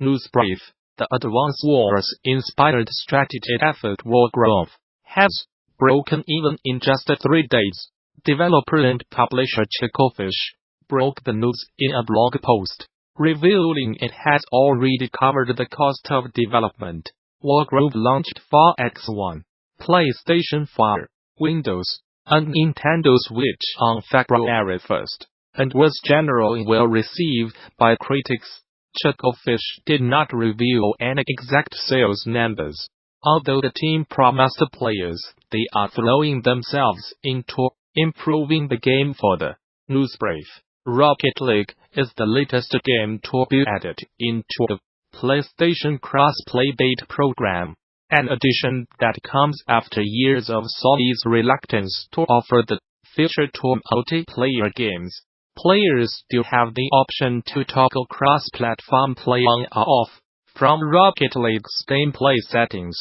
Newsbrief, the Advance Wars-inspired strategy effort Wargroove has broken even in just 3 days. Developer and publisher Chucklefish broke the news in a blog post, revealing it has already covered the cost of development. Wargroove launched for Xbox, PlayStation 4, Windows, and Nintendo Switch on February 1st, and was generally well received by critics. Chucklefish did not reveal any exact sales numbers, although the team promised players they are throwing themselves into improving the game for the Newsbrief. Rocket League is the latest game to be added into the PlayStation Cross-Play beta program, an addition that comes after years of Sony's reluctance to offer the feature to multiplayer games. Players still have the option to toggle cross-platform play on or off from Rocket League's gameplay settings,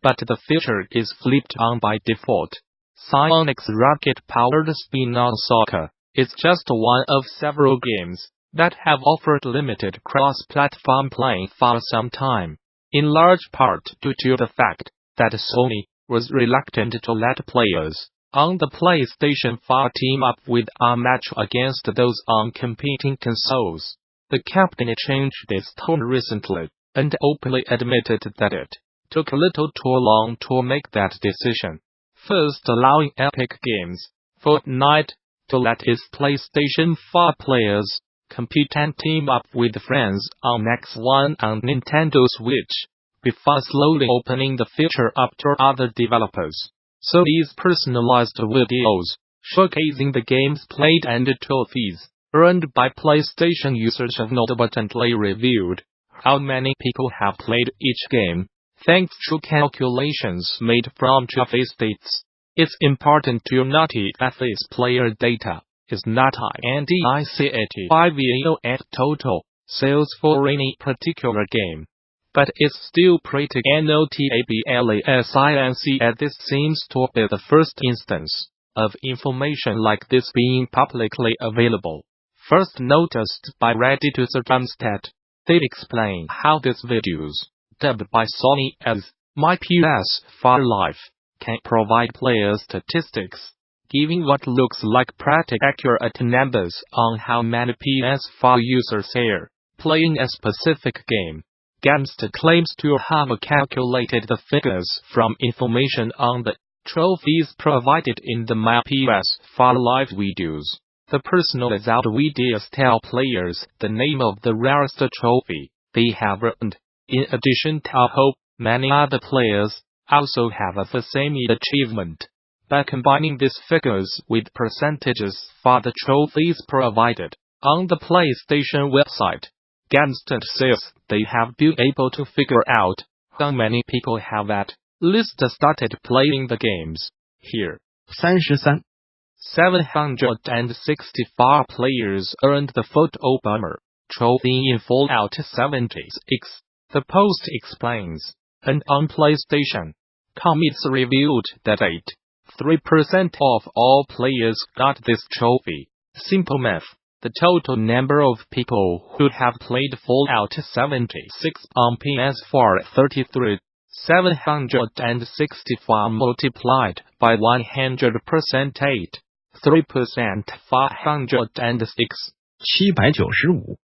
but the feature is flipped on by default. Psyonix's rocket-powered spin-on soccer is just one of several games that have offered limited cross-platform playing for some time, in large part due to the fact that Sony was reluctant to let players on the PlayStation 4 team up with a match against those on competing consoles. The company changed its tone recently, and openly admitted that it took a little too long to make that decision, first allowing Epic Games, Fortnite, to let its PlayStation 4 players compete and team up with friends on Xbox and Nintendo Switch, before slowly opening the feature up to other developers. So these personalized videos, showcasing the games played and trophies earned by PlayStation users have inadvertently revealed how many people have played each game, thanks to calculations made from trophy stats. It's important to note that this player data is not indicative of total sales for any particular game, but it's still pretty notable as this seems to be the first instance of information like this being publicly available. First noticed by Reddit-user Jamstat, they explain how these videos, dubbed by Sony as My PS4 Life, can provide player statistics, giving what looks like pretty accurate numbers on how many PS4 users are playing a specific game. Gamstat claims to have calculated the figures from information on the trophies provided in the My PS4 Live videos. The personalized videos tell players the name of the rarest trophy they have earned. In addition to hope, many other players also have the same achievement. By combining these figures with percentages for the trophies provided on the PlayStation website, Gamstat says they have been able to figure out how many people have at least started playing the games. Here, 764 players earned the Photo Bomber trophy in Fallout 76, the post explains, and on PlayStation.com it's revealed that 83% of all players got this trophy. Simple math. The total number of people who have played Fallout 76 on PS4 764 multiplied by 100% 3% 406. 795.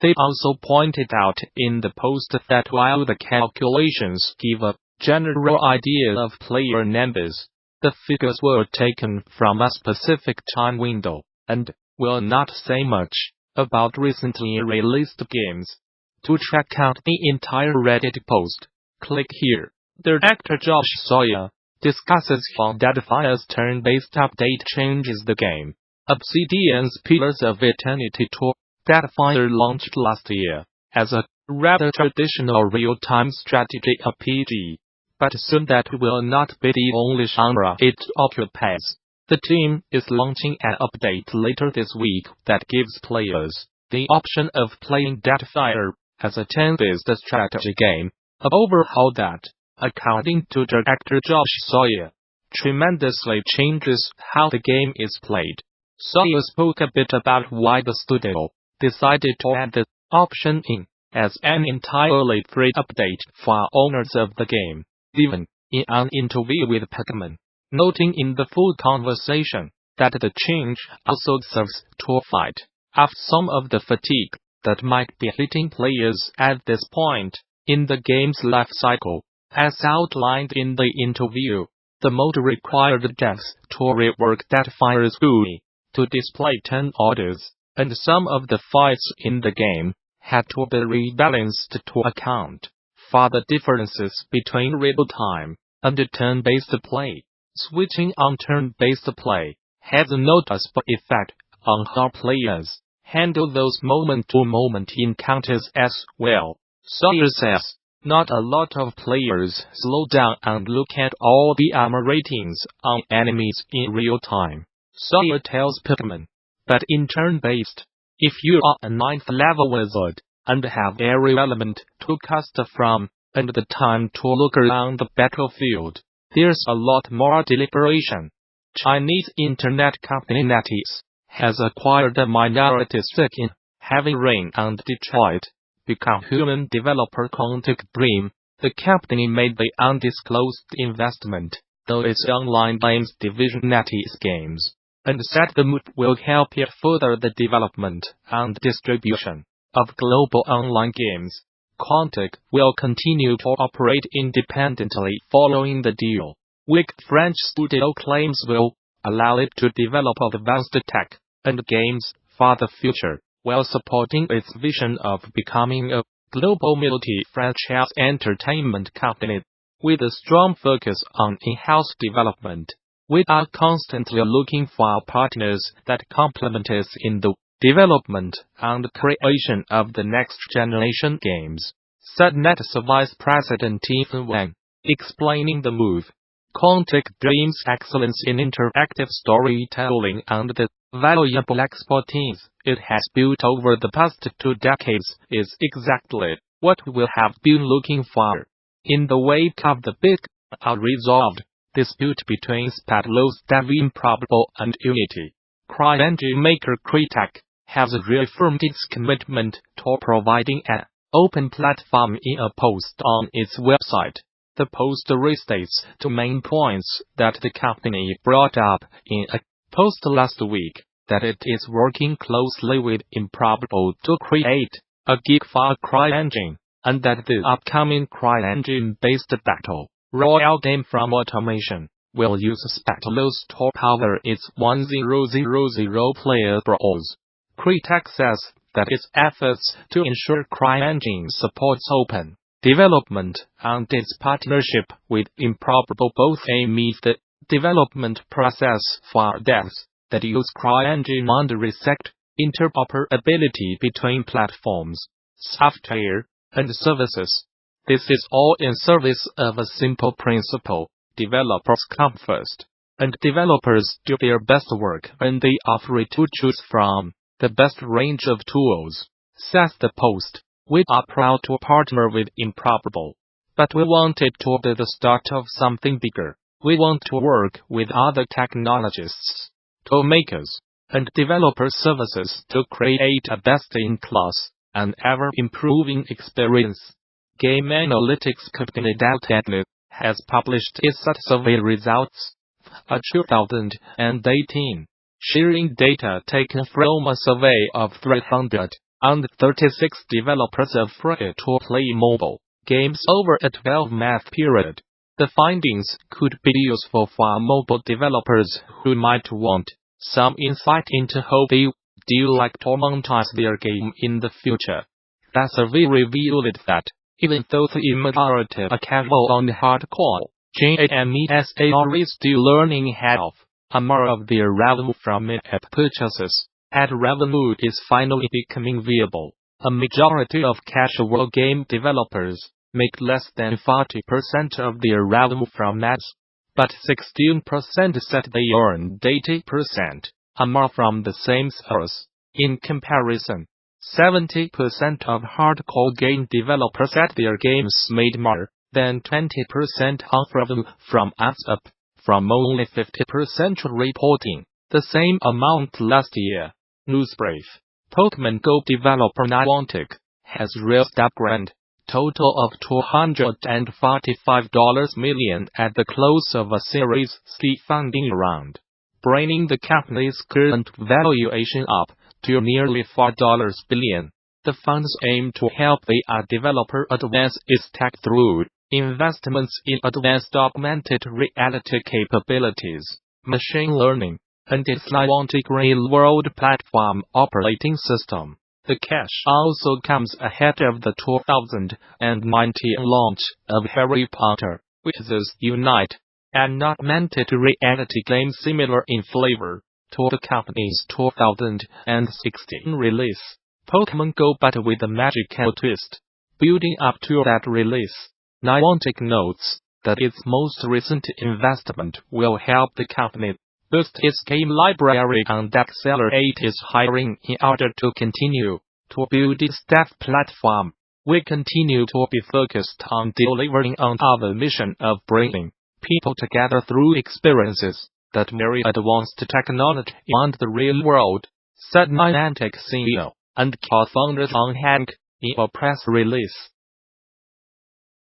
They also pointed out in the post that while the calculations give a general idea of player numbers, the figures were taken from a specific time window, and will not say much about recently released games. To check out the entire Reddit post, click here. Director Josh Sawyer discusses how Deadfire's turn-based update changes the game. Obsidian's Pillars of Eternity 2, Deadfire launched last year as a rather traditional real-time strategy RPG, but soon that will not be the only genre it occupies. The team is launching an update later this week that gives players the option of playing Deadfire as a turn-based strategy game, an overhaul that, according to director Josh Sawyer, tremendously changes how the game is played. Sawyer spoke a bit about why the studio decided to add the option in as an entirely free update for owners of the game. Even in an interview with Pac-Man, noting in the full conversation that the change also serves to fight off some of the fatigue that might be hitting players at this point in the game's life cycle. As outlined in the interview, the mode required devs to rework that fire's GUI to display 10 orders, and some of the fights in the game had to be rebalanced to account for the differences between real-time and turn-based play. Switching on turn-based play has a noticeable effect on how players handle those moment-to-moment encounters as well. Sawyer says, not a lot of players slow down and look at all the armor ratings on enemies in real time. Sawyer tells Pac-Man, but in turn-based, if you are a 9th level wizard and have every element to cast from and the time to look around the battlefield, there's a lot more deliberation. Chinese internet company NetEase has acquired a minority stake in, having Rain and Detroit become human developer Quantic Dream. The company made the undisclosed investment, though its online games division NetEase Games, and said the move will help it further the development and distribution of global online games. Quantic will continue to operate independently following the deal, which French studio claims will allow it to develop advanced tech and games for the future, while supporting its vision of becoming a global multi-franchise entertainment company with a strong focus on in-house development. We are constantly looking for partners that complement us in the development and creation of the next generation games, said NetEase Vice President Ethan Wang, explaining the move. Quantic Dream's excellence in interactive storytelling and the valuable expertise it has built over the past 2 decades is exactly what we have been looking for. In the wake of the big, unresolved dispute between Spatlo's Dev Improbable and Unity, CryEngine maker Crytek has reaffirmed its commitment to providing an open platform in a post on its website. The post restates 2 main points that the company brought up in a post last week, that it is working closely with Improbable to create a gig for CryEngine, and that the upcoming CryEngine-based Battle Royale game from Automation will use Spatlos to power its 1000 player brawls. Crytek says that its efforts to ensure CryEngine supports open development and its partnership with Improbable both aim at the development process for devs that use CryEngine and respect interoperability between platforms, software, and services. This is all in service of a simple principle: developers come first, and developers do their best work when they are free to choose from the best range of tools, says the post. We are proud to partner with Improbable, but we want it to be the start of something bigger. We want to work with other technologists, toolmakers, and developer services to create a best-in-class and ever-improving experience. Game analytics company Delta has published its survey results for 2018, sharing data taken from a survey of 336 developers of free-to-play mobile games over a 12-month period. The findings could be useful for mobile developers who might want some insight into how they do like to monetize their game in the future. The survey revealed that even though the majority are casual and hardcore, games are still learning how more of their revenue from in-app purchases. Ad revenue is finally becoming viable. A majority of casual game developers make less than 40% of their revenue from ads, but 16% said they earn 80% or more from the same source. In comparison, 70% of hardcore game developers said their games made more than 20% of revenue from ads, up from only 50% reporting the same amount last year. Newsbrief. Pokemon Go developer Niantic has raised a grand total of $245 million at the close of a Series C funding round, bringing the company's current valuation up to nearly $4 billion. The funds aim to help the developer advance its tech through investments in advanced augmented reality capabilities, machine learning, and its Niantic real-world platform operating system. The cash also comes ahead of the 2019 launch of Harry Potter, Wizards Unite, an augmented reality game similar in flavor to the company's 2016 release, Pokémon Go, but with a magical twist. Building up to that release, Niantic notes that its most recent investment will help the company boost its game library and accelerate its hiring in order to continue to build its dev platform. We continue to be focused on delivering on our mission of bringing people together through experiences that marry advanced technology and the real world, said Niantic CEO and co-founder Hank in a press release.